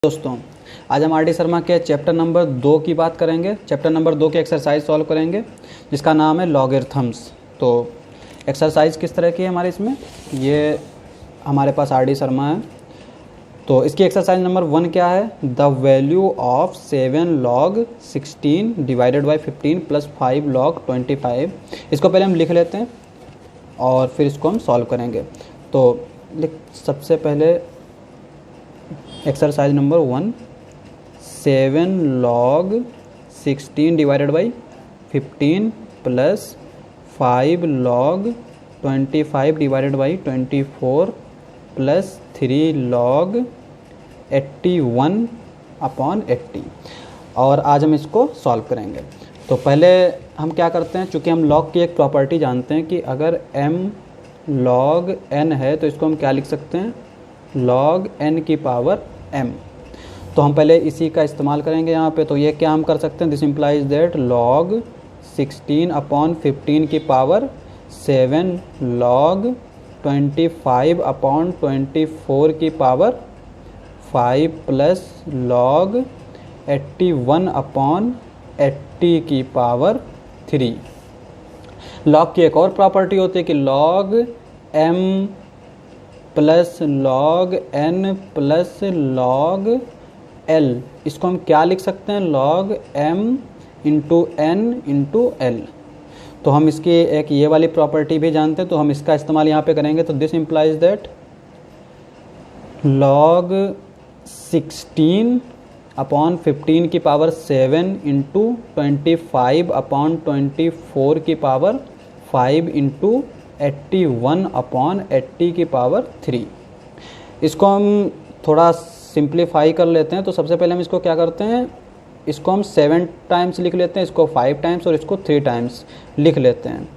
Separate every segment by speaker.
Speaker 1: दोस्तों, आज हम आर डी शर्मा के चैप्टर नंबर 2 की बात करेंगे। चैप्टर नंबर 2 की एक्सरसाइज सॉल्व करेंगे जिसका नाम है लॉगरिथम्स। तो एक्सरसाइज किस तरह की है हमारे इसमें, ये हमारे पास आर डी शर्मा है। तो इसकी एक्सरसाइज नंबर 1 क्या है, the value of 7 log 16 divided by 15 plus 5 log 25। इसको पहले हम लिख लेते हैं और फिर इसको हम सॉल्व करेंगे। तो सबसे पहले exercise number 1, 7 log 16 divided by 15 plus 5 log 25 divided by 24 plus 3 log 81 upon 80। और आज हम इसको सॉल्व करेंगे। तो पहले हम क्या करते हैं, चूँकि हम log की एक प्रॉपर्टी जानते हैं कि अगर m log n है तो इसको हम क्या लिख सकते हैं, log n की पावर m। तो हम पहले इसी का इस्तेमाल करेंगे यहाँ पे। तो ये क्या हम कर सकते हैं, this implies that log 16 upon 15 की पावर 7 log 25 अपॉन 24 की पावर 5 प्लस log 81 अपॉन 80 की पावर 3। log की एक और प्रॉपर्टी होती है कि log m plus log n plus log l, इसको हम क्या लिख सकते हैं, log m into n into l। तो हम इसकी एक ये वाली प्रॉपर्टी भी जानते हैं, तो हम इसका इस्तेमाल यहाँ पे करेंगे। तो this implies that log 16 upon 15 की पावर 7 इंटू 25 अपॉन 24 की पावर 5 इंटू 81 अपॉन 80 की पावर 3। इसको हम थोड़ा सिंप्लीफाई कर लेते हैं। तो सबसे पहले हम इसको क्या करते हैं, इसको हम 7 टाइम्स लिख लेते हैं, इसको 5 टाइम्स और इसको 3 टाइम्स लिख लेते हैं।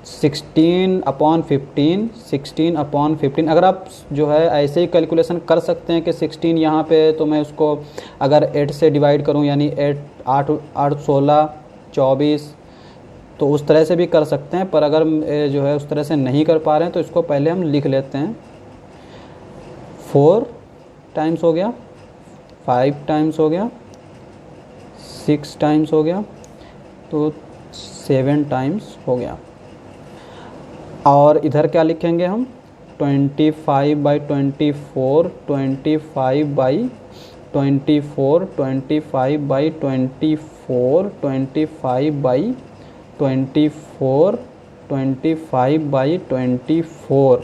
Speaker 1: 16 अपॉन 15, 16 अपॉन 15। अगर आप जो है ऐसे ही कैलकुलेशन कर सकते हैं कि 16 यहाँ पे है तो मैं उसको अगर 8 से डिवाइड करूँ, यानी 8 16 24, तो उस तरह से भी कर सकते हैं। पर अगर जो है उस तरह से नहीं कर पा रहे हैं तो इसको पहले हम लिख लेते हैं। 4 टाइम्स हो गया, 5 टाइम्स हो गया, 6 टाइम्स हो गया, तो 7 टाइम्स हो गया। और इधर क्या लिखेंगे हम, 25 by 24, 25 by 24, 25 by 24, 25 by 24, 25 by 24।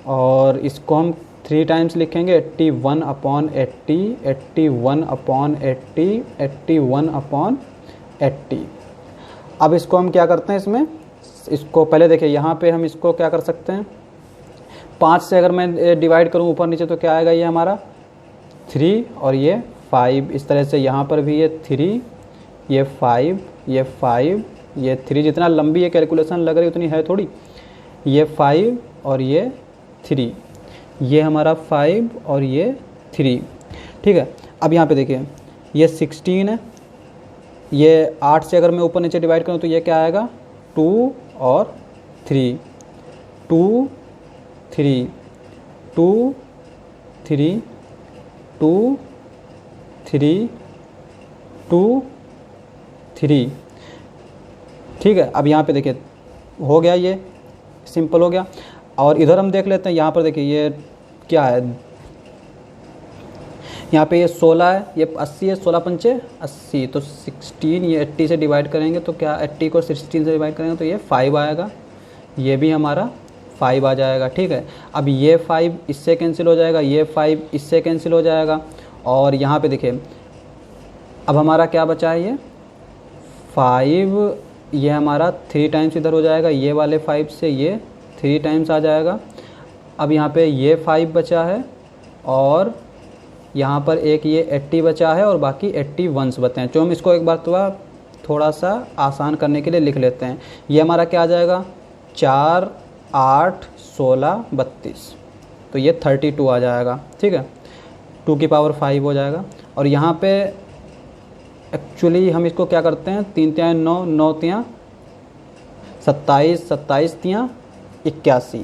Speaker 1: और इसको हम 3 टाइम्स लिखेंगे, 81 अपॉन 80, 81 अपॉन 80, 81 अपॉन 80। अब इसको हम क्या करते हैं, इसको पहले देखिए यहाँ पे हम इसको क्या कर सकते हैं, 5 से अगर मैं डिवाइड करूँ ऊपर नीचे तो क्या आएगा, ये हमारा 3 और ये 5। इस तरह से यहाँ पर भी ये 3, ये 5, ये 5, ये 3। जितना लंबी ये कैलकुलेशन लग रही उतनी है थोड़ी। ये 5 और ये 3, ये हमारा 5 और ये 3। ठीक है। अब यहाँ पे देखिए ये 16 है, ये 8 से अगर मैं ऊपर नीचे डिवाइड करूँ तो ये क्या आएगा, 2 और 3, 2 3, 2 3, 2 3, 2 3। ठीक है। अब यहाँ पे देखिए हो गया, ये सिंपल हो गया। और इधर हम देख लेते हैं, यहाँ पर देखिए ये क्या है, यहाँ पे ये 16 है, ये 80 है, 16 पंचे 80, तो 16 ये 80 से डिवाइड करेंगे तो क्या, 80 को 16 से डिवाइड करेंगे तो ये 5 आएगा, ये भी हमारा 5 आ जाएगा। ठीक है। अब ये 5 इससे कैंसिल हो जाएगा, ये 5 इससे कैंसिल हो जाएगा। और यहाँ पे देखिए अब हमारा क्या बचा है, ये 5, ये हमारा 3 टाइम्स इधर हो जाएगा, ये वाले 5 से ये 3 टाइम्स आ जाएगा। अब यहाँ पे ये 5 बचा है और यहाँ पर एक ये 80 बचा है और बाकी 81 बचे हैं। तो हम इसको एक बार थोड़ा सा आसान करने के लिए लिख लेते हैं। ये हमारा क्या आ जाएगा, 4 8 16 32, तो ये 32 आ जाएगा। ठीक है, 2 की पावर 5 हो जाएगा। और यहाँ पे एक्चुअली हम इसको क्या करते हैं, 3 तियाँ 9, 9 तियाँ 27, 27 तियाँ 81,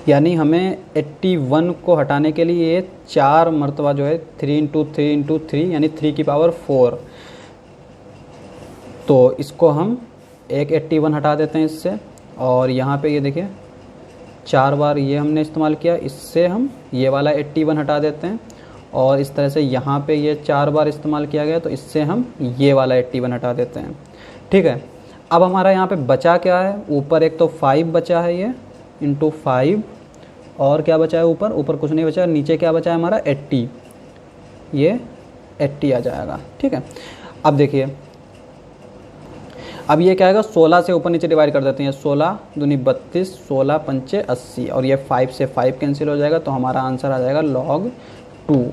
Speaker 1: यानी हमें 81 को हटाने के लिए ये 4 मरतबा जो है 3 यानी 3 की पावर 4, तो इसको हम एक 81 हटा देते हैं इससे। और यहाँ पे ये देखिए 4 बार ये हमने इस्तेमाल किया, इससे हम ये वाला 81 हटा देते हैं। और इस तरह से यहाँ पे ये 4 बार इस्तेमाल किया गया, तो इससे हम ये वाला 81 हटा देते हैं। ठीक है, अब हमारा यहाँ पे बचा क्या है, ऊपर एक तो 5 बचा है ये इंटू 5, और क्या बचा है ऊपर, ऊपर कुछ नहीं बचा, नीचे क्या बचा है हमारा 80, ये 80 आ जाएगा। ठीक है, अब देखिए अब ये क्या आएगा, 16 से ऊपर नीचे डिवाइड कर देते हैं, 16 दूनी 32, 16 पंचे 80, और ये 5 से 5 कैंसिल हो जाएगा, तो हमारा आंसर आ जाएगा log 2।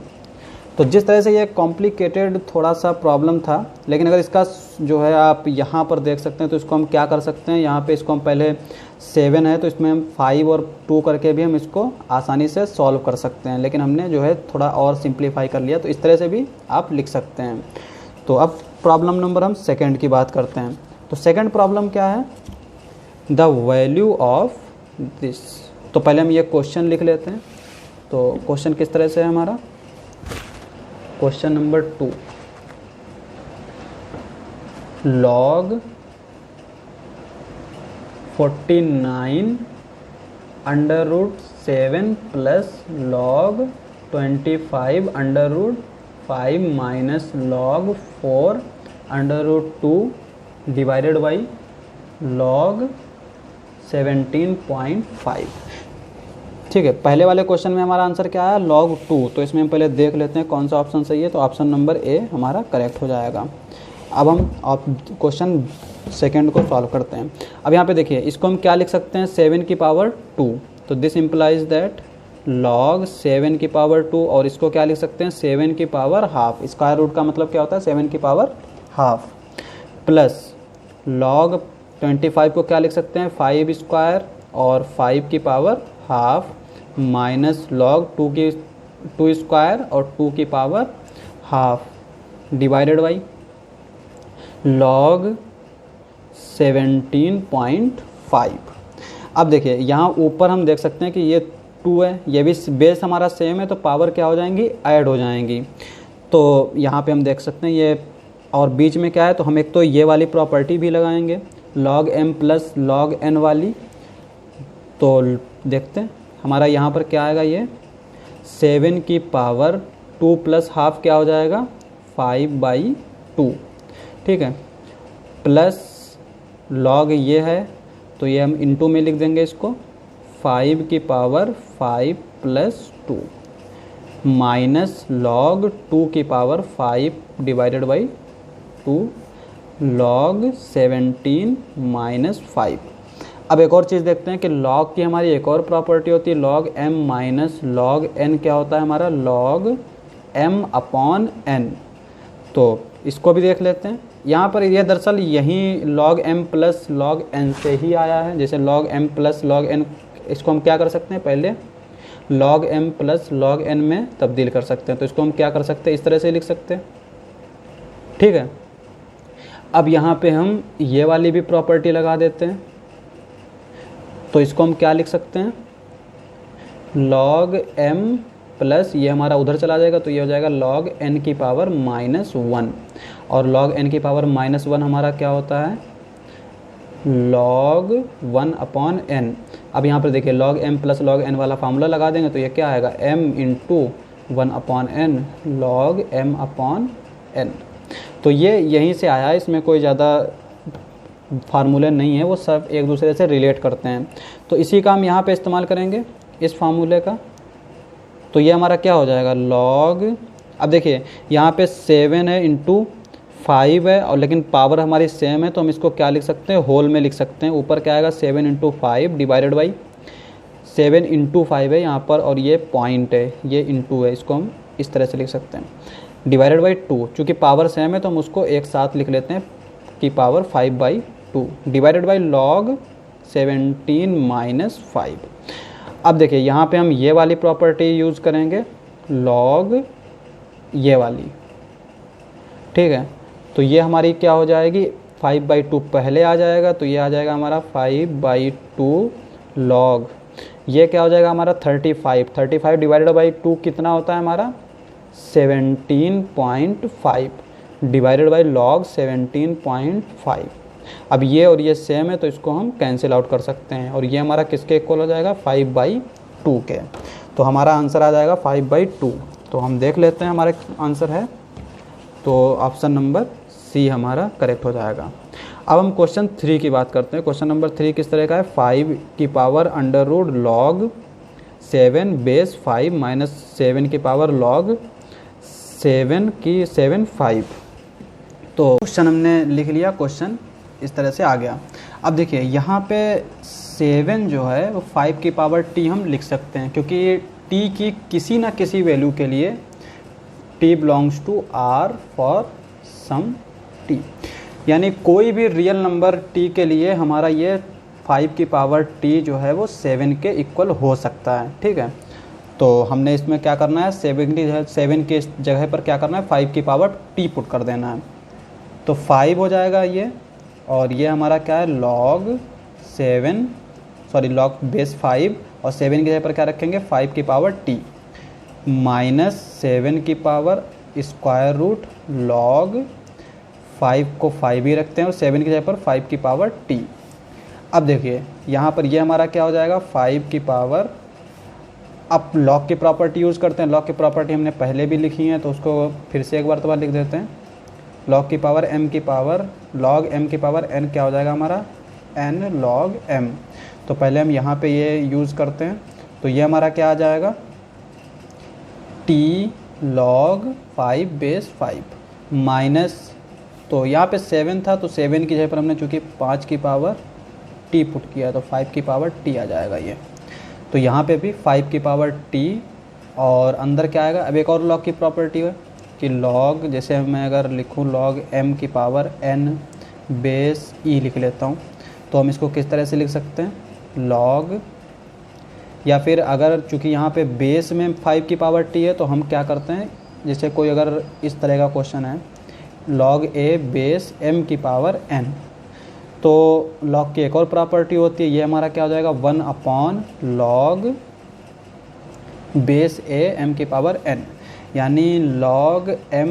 Speaker 1: तो जिस तरह से ये कॉम्प्लिकेटेड थोड़ा सा प्रॉब्लम था, लेकिन अगर इसका जो है आप यहाँ पर देख सकते हैं, तो इसको हम क्या कर सकते हैं, यहाँ पे इसको हम पहले 7 है तो इसमें हम 5 और 2 करके भी हम इसको आसानी से सॉल्व कर सकते हैं, लेकिन हमने जो है थोड़ा और सिंप्लीफाई कर लिया, तो इस तरह से भी आप लिख सकते हैं। तो अब प्रॉब्लम नंबर हम सेकेंड की बात करते हैं। तो सेकंड प्रॉब्लम क्या है, द वैल्यू ऑफ दिस। तो पहले हम ये क्वेश्चन लिख लेते हैं। तो क्वेश्चन किस तरह से है हमारा, question number 2, log 49 under root 7 plus log 25 under root 5 minus log 4 under root 2 divided by log 17.5। ठीक है, पहले वाले क्वेश्चन में हमारा आंसर क्या आया, log 2। तो इसमें हम पहले देख लेते हैं कौन सा ऑप्शन सही है, तो ऑप्शन नंबर ए हमारा करेक्ट हो जाएगा। अब हम क्वेश्चन सेकंड को सॉल्व करते हैं। अब यहाँ पे देखिए, इसको हम क्या लिख सकते हैं, 7 की पावर 2, तो दिस इम्प्लाइज दैट log 7 की पावर 2, और इसको क्या लिख सकते हैं, 7 की पावर हाफ। स्क्वायर रूट का मतलब क्या होता है, 7 की पावर हाफ, प्लस log 25 को क्या लिख सकते हैं, 5 स्क्वायर और 5 की power half, minus log 2 square और 2 की power half, divided by log 17.5। अब देखिए यहाँ ऊपर हम देख सकते हैं कि ये 2 है, ये भी बेस हमारा सेम है, तो पावर क्या हो जाएंगी, ऐड हो जाएंगी। तो यहाँ पे हम देख सकते हैं ये, और बीच में क्या है, तो हम एक तो ये वाली प्रॉपर्टी भी लगाएंगे log m plus log n वाली। तो देखते हैं हमारा यहाँ पर क्या आएगा, ये 7 की पावर 2 प्लस हाफ क्या हो जाएगा, 5/2। ठीक है, प्लस log ये है, तो ये हम इंटू में लिख देंगे इसको, 5 की पावर 5 प्लस 2 माइनस log 2 की power 5 divided by 2 log 17 minus 5। अब एक और चीज़ देखते हैं कि log की हमारी एक और प्रॉपर्टी होती है, log m minus log n क्या होता है हमारा, log m अपॉन n। तो इसको भी देख लेते हैं। यहाँ पर यह दरअसल यही log m plus log n से ही आया है। जैसे log m plus log n, इसको हम क्या कर सकते हैं, पहले log m plus log n में तब्दील कर सकते हैं। तो इसको हम क्या कर सकते हैं, इस तरह से लिख सकते हैं। ठीक है, अब यहाँ पे हम ये वाली भी प्रॉपर्टी लगा देते हैं। तो इसको हम क्या लिख सकते हैं, log m प्लस ये हमारा उधर चला जाएगा, तो ये हो जाएगा log n की पावर -1, और log n की पावर -1 हमारा क्या होता है, log 1 अपॉन n। अब यहाँ पर देखिए log m plus log n वाला फार्मूला लगा देंगे, तो ये क्या आएगा, m into 1 upon n log m upon n। तो ये यहीं से आया है, इसमें कोई ज़्यादा फार्मूले नहीं है, वो सब एक दूसरे से रिलेट करते हैं। तो इसी का हम यहाँ पे इस्तेमाल करेंगे, इस फार्मूले का। तो ये हमारा क्या हो जाएगा, log, अब देखिए यहाँ पे 7 है इंटू 5 है, और लेकिन पावर हमारी सेम है, तो हम इसको क्या लिख सकते हैं, होल में लिख सकते हैं। ऊपर क्या आएगा, 7 इंटू 5 डिवाइडेड बाई 7 इंटू 5 है यहाँ पर, और ये पॉइंट है, ये इंटू है, इसको हम इस तरह से लिख सकते हैं, डिवाइडेड बाई 2। चूँकि पावर सेम है तो हम उसको एक साथ लिख लेते हैं कि power 5/2 divided by log 17 minus 5। अब देखिए यहाँ पे हम ये वाली प्रॉपर्टी यूज़ करेंगे, log ये वाली। ठीक है, तो ये हमारी क्या हो जाएगी, 5/2 पहले आ जाएगा, तो ये आ जाएगा हमारा 5/2 log ये क्या हो जाएगा हमारा 35 डिवाइडेड बाई 2 कितना होता है हमारा 17.5 डिवाइडेड बाई लॉग 17.5। अब ये और ये सेम है तो इसको हम कैंसिल आउट कर सकते हैं और ये हमारा किसके इक्वल हो जाएगा 5/2 के। तो हमारा आंसर आ जाएगा 5/2। तो हम देख लेते हैं हमारा आंसर है, तो ऑप्शन नंबर सी हमारा करेक्ट हो जाएगा। अब हम क्वेश्चन 3 की बात करते हैं। क्वेश्चन नंबर 3 किस तरह का है, 5 की power under root log 7 base 5 minus 7 की पावर लॉग 7/5। तो क्वेश्चन हमने लिख लिया, क्वेश्चन इस तरह से आ गया। अब देखिए यहाँ पे 7 जो है वो 5 की पावर t हम लिख सकते हैं, क्योंकि t की किसी ना किसी वैल्यू के लिए t belongs to r for some t, यानी कोई भी रियल नंबर t के लिए हमारा ये 5 की पावर t जो है वो 7 के इक्वल हो सकता है। ठीक है, तो हमने इसमें क्या करना है, 7 की जगह पर क्या करना है 5 की पावर t पुट कर देना है। तो 5 हो जाएगा ये, और ये हमारा क्या है लॉग बेस 5 और 7 की जगह पर क्या रखेंगे 5 की पावर t माइनस 7 की पावर स्क्वायर रूट लॉग 5 को 5 ही रखते हैं और 7 की जगह पर 5 की पावर t। अब देखिए यहाँ पर ये हमारा क्या हो जाएगा 5 की पावर, अब लॉग की प्रॉपर्टी यूज़ करते हैं। लॉग की प्रॉपर्टी हमने पहले भी लिखी है तो उसको फिर से एक बार तो लिख देते हैं। लॉग की पावर m की पावर लॉग m की पावर n क्या हो जाएगा हमारा n लॉग m। तो पहले हम यहाँ पे ये यूज़ करते हैं, तो ये हमारा क्या आ जाएगा t लॉग 5 बेस 5 माइनस, तो यहाँ पे 7 था तो 7 की जगह पर हमने चूँकि 5 की पावर t पुट किया तो 5 की पावर t आ जाएगा ये। तो यहाँ पे भी 5 की पावर t और अंदर क्या आएगा। अब एक और लॉग की प्रॉपर्टी है कि लॉग, जैसे मैं अगर लिखूँ लॉग m की पावर n बेस e लिख लेता हूँ, तो हम इसको किस तरह से लिख सकते हैं लॉग, या फिर अगर चूँकि यहाँ पे बेस में 5 की पावर t है तो हम क्या करते हैं, जैसे कोई अगर इस तरह का क्वेश्चन है लॉग a बेस m की पावर n, तो लॉग की एक और प्रॉपर्टी होती है, ये हमारा क्या हो जाएगा 1 upon log base a m की पावर n, यानी लॉग m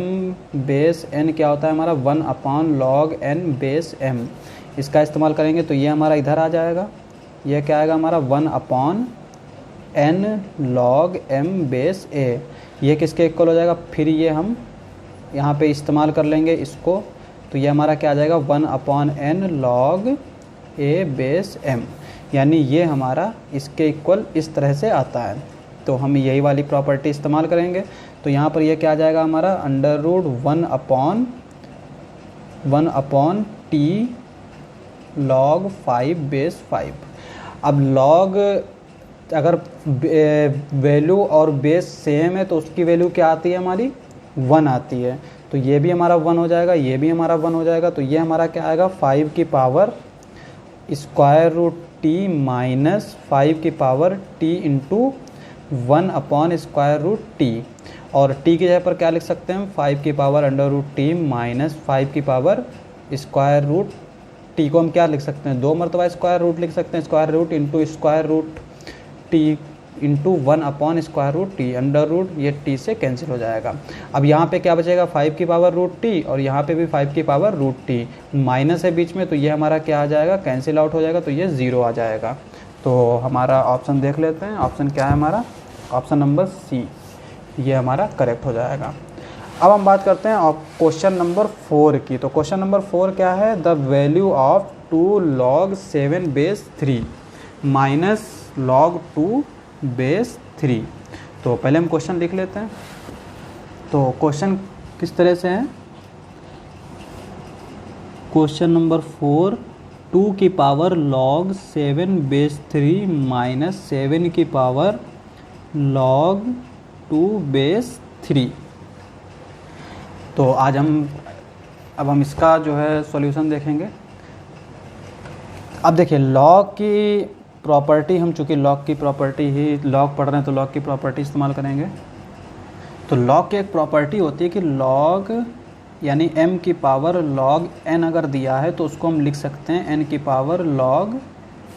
Speaker 1: बेस n क्या होता है हमारा 1 upon log n base m। इसका इस्तेमाल करेंगे तो ये हमारा इधर आ जाएगा, ये क्या आएगा हमारा 1 upon n log m base a, ये किसके इक्वल हो जाएगा। फिर ये हम यहाँ पे इस्तेमाल कर लेंगे इसको, तो ये हमारा क्या आ जाएगा 1 upon n log a base m, यानी ये हमारा इसके इक्वल इस तरह से आता है। तो हम यही वाली प्रॉपर्टी इस्तेमाल करेंगे। तो यहाँ पर ये क्या आ जाएगा हमारा under root 1 upon t log 5 base 5। अब लॉग अगर वैल्यू और बेस सेम है तो उसकी वैल्यू क्या आती है हमारी 1 आती है, तो ये भी हमारा 1 हो जाएगा, ये भी हमारा 1 हो जाएगा। तो ये हमारा क्या आएगा 5 की power square root t minus 5 की power t into 1 upon square root t, और t की जगह पर क्या लिख सकते हैं हम 5 की power under root t minus 5 की पावर स्क्वायर रूट t को हम क्या लिख सकते हैं 2 मरतबा स्क्वायर रूट लिख सकते हैं, square root into square root t into 1 upon square root T, under root ये t से कैंसिल हो जाएगा। अब यहाँ पे क्या बचेगा 5 की पावर रूट t और यहाँ पे भी 5 की पावर रूट t, माइनस है बीच में तो ये हमारा क्या आ जाएगा कैंसिल आउट हो जाएगा, तो ये 0 आ जाएगा। तो हमारा ऑप्शन देख लेते हैं, ऑप्शन क्या है हमारा ऑप्शन नंबर सी, ये हमारा करेक्ट हो जाएगा। अब हम बात करते हैं क्वेश्चन नंबर 4 की। तो क्वेश्चन नंबर 4 क्या है, the value of 2 log 7 base 3 minus log 2 base 3। तो पहले हम क्वेश्चन लिख लेते हैं। तो क्वेश्चन किस तरह से है, क्वेश्चन नंबर 4 2 की पावर लॉग 7 बेस 3 माइनस 7 की पावर लॉग 2 बेस 3। तो आज हम इसका जो है सॉल्यूशन देखेंगे। अब देखिए लॉग की प्रॉपर्टी, हम चूँकि लॉग की प्रॉपर्टी ही लॉग पढ़ रहे हैं तो लॉग की प्रॉपर्टी इस्तेमाल करेंगे। तो लॉग की एक प्रॉपर्टी होती है कि लॉग यानी m की पावर लॉग n अगर दिया है तो उसको हम लिख सकते हैं n की पावर लॉग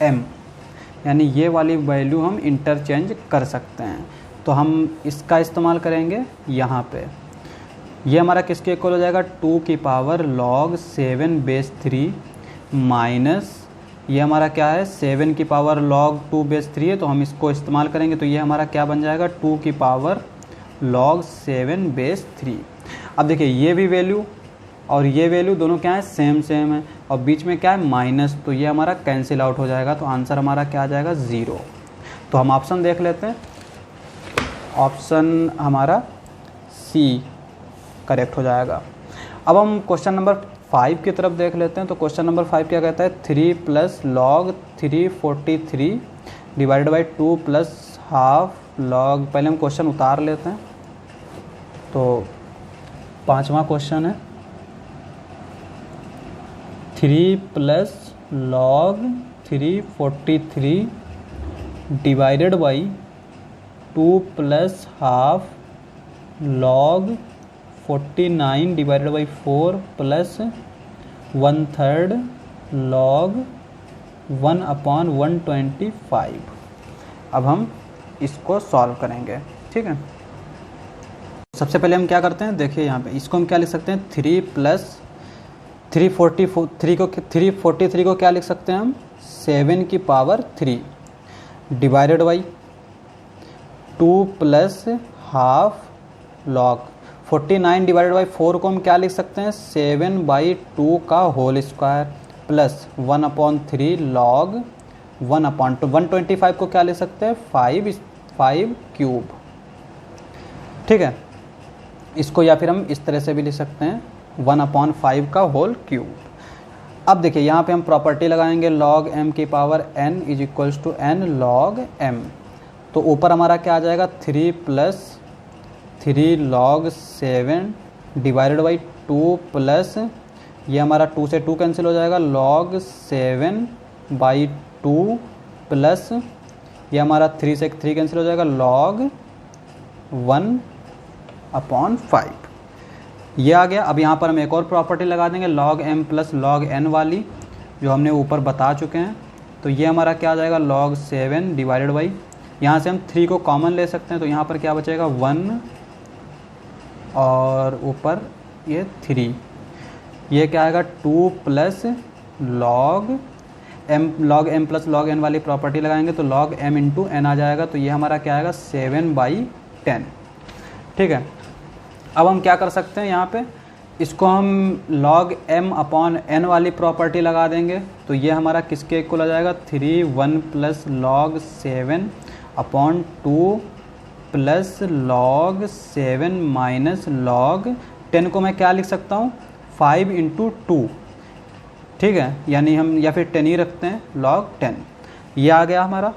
Speaker 1: m, यानी ये वाली वैल्यू हम इंटरचेंज कर सकते हैं। तो हम इसका इस्तेमाल करेंगे यहाँ पे। ये हमारा किसके इक्वल हो जाएगा, 2 की पावर log 7 बेस 3 माइनस ये हमारा क्या है 7 की पावर log 2 बेस 3 है, तो हम इसको इस्तेमाल करेंगे तो ये हमारा क्या बन जाएगा 2 की पावर log 7 बेस 3। अब देखिए ये भी वैल्यू और ये वैल्यू दोनों क्या है सेम है और बीच में क्या है माइनस, तो ये हमारा कैंसिल आउट हो जाएगा। तो आंसर हमारा क्या आ जाएगा 0। तो हम ऑप्शन देख लेते हैं, ऑप्शन हमारा सी करेक्ट हो जाएगा। अब हम क्वेश्चन नंबर 5 की तरफ देख लेते हैं। तो क्वेश्चन नंबर 5 क्या कहता है, 3 plus log 343 divided by 2 plus half log, पहले हम क्वेश्चन उतार लेते हैं। तो 5वां क्वेश्चन है 3 plus log 343 divided by 2 plus half log 49 divided by 4 plus 1/3 log 1/125। अब हम इसको सॉल्व करेंगे, ठीक है। सबसे पहले हम क्या करते हैं, देखिए यहाँ पे इसको हम क्या लिख सकते हैं, 3 प्लस 343 को क्या लिख सकते हैं हम 7 की power 3 divided by 2 plus half log 49 divided by 4 को हम क्या लिख सकते हैं 7/2 का होल स्क्वायर प्लस 1/3 log 1/125 को क्या लिख सकते हैं 5 क्यूब, ठीक है। इसको या फिर हम इस तरह से भी लिख सकते हैं 1/5 का होल क्यूब। अब देखिए यहाँ पे हम प्रॉपर्टी लगाएंगे log m की power n is equals to n log m। तो ऊपर हमारा क्या आ जाएगा 3 plus 3 log 7 divided by 2 plus ये हमारा 2 से 2 कैंसिल हो जाएगा log 7/2 प्लस ये हमारा 3 से 3 कैंसिल हो जाएगा log 1/5 ये आ गया। अब यहाँ पर हम एक और प्रॉपर्टी लगा देंगे log m plus log n वाली, जो हमने ऊपर बता चुके हैं। तो ये हमारा क्या आ जाएगा log 7 डिवाइडेड बाई, यहाँ से हम 3 को कॉमन ले सकते हैं तो यहाँ पर क्या बचेगा 1 और ऊपर ये 3, ये क्या आएगा 2 plus log m plus log n वाली प्रॉपर्टी लगाएंगे तो log m इंटू n आ जाएगा। तो ये हमारा क्या आएगा 7/10, ठीक है। अब हम क्या कर सकते हैं, यहाँ पे इसको हम log m/n वाली प्रॉपर्टी लगा देंगे तो ये हमारा किसके इक्वल आ जाएगा 1 plus log 7/2 plus log 7 minus log 10 को मैं क्या लिख सकता हूँ 5 इंटू 2, ठीक है, यानी हम या फिर 10 ही रखते हैं log 10। ये आ गया हमारा,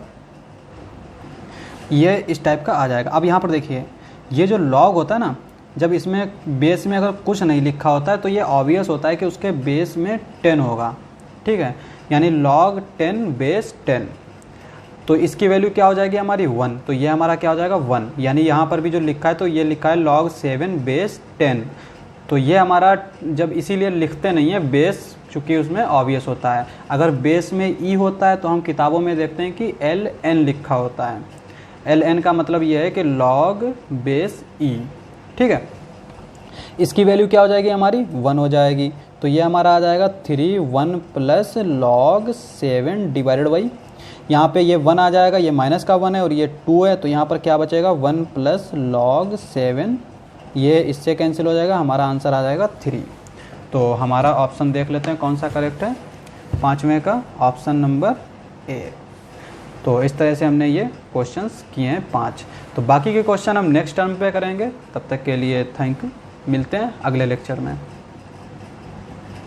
Speaker 1: ये इस टाइप का आ जाएगा। अब यहाँ पर देखिए ये जो log होता है ना, जब इसमें बेस में अगर कुछ नहीं लिखा होता है तो ये ऑब्वियस होता है कि उसके बेस में 10 होगा, ठीक है, यानी log 10 बेस 10। तो इसकी वैल्यू क्या हो जाएगी हमारी 1, तो ये हमारा क्या हो जाएगा 1, यानी यहाँ पर भी जो लिखा है तो ये लिखा है log 7 बेस 10। तो ये हमारा जब इसीलिए लिखते नहीं है बेस, चूँकि उसमें ऑब्वियस होता है। अगर बेस में ई होता है तो हम किताबों में देखते हैं कि ln लिखा होता है, ln का मतलब ये है कि log बेस ई, ठीक है। इसकी वैल्यू क्या हो जाएगी हमारी 1 हो जाएगी। तो ये हमारा आ जाएगा 1 प्लस log 7 डिवाइडेड बाई, यहाँ पे ये 1 आ जाएगा, ये माइनस का 1 है और ये 2 है, तो यहाँ पर क्या बचेगा 1 प्लस log 7, ये इससे कैंसिल हो जाएगा, हमारा आंसर आ जाएगा 3। तो हमारा ऑप्शन देख लेते हैं कौन सा करेक्ट है, 5वें का ऑप्शन नंबर ए। तो इस तरह से हमने ये क्वेश्चंस किए हैं 5। तो बाकी के क्वेश्चन हम नेक्स्ट टर्म पे करेंगे। तब तक के लिए थैंक यू, मिलते हैं अगले लेक्चर में।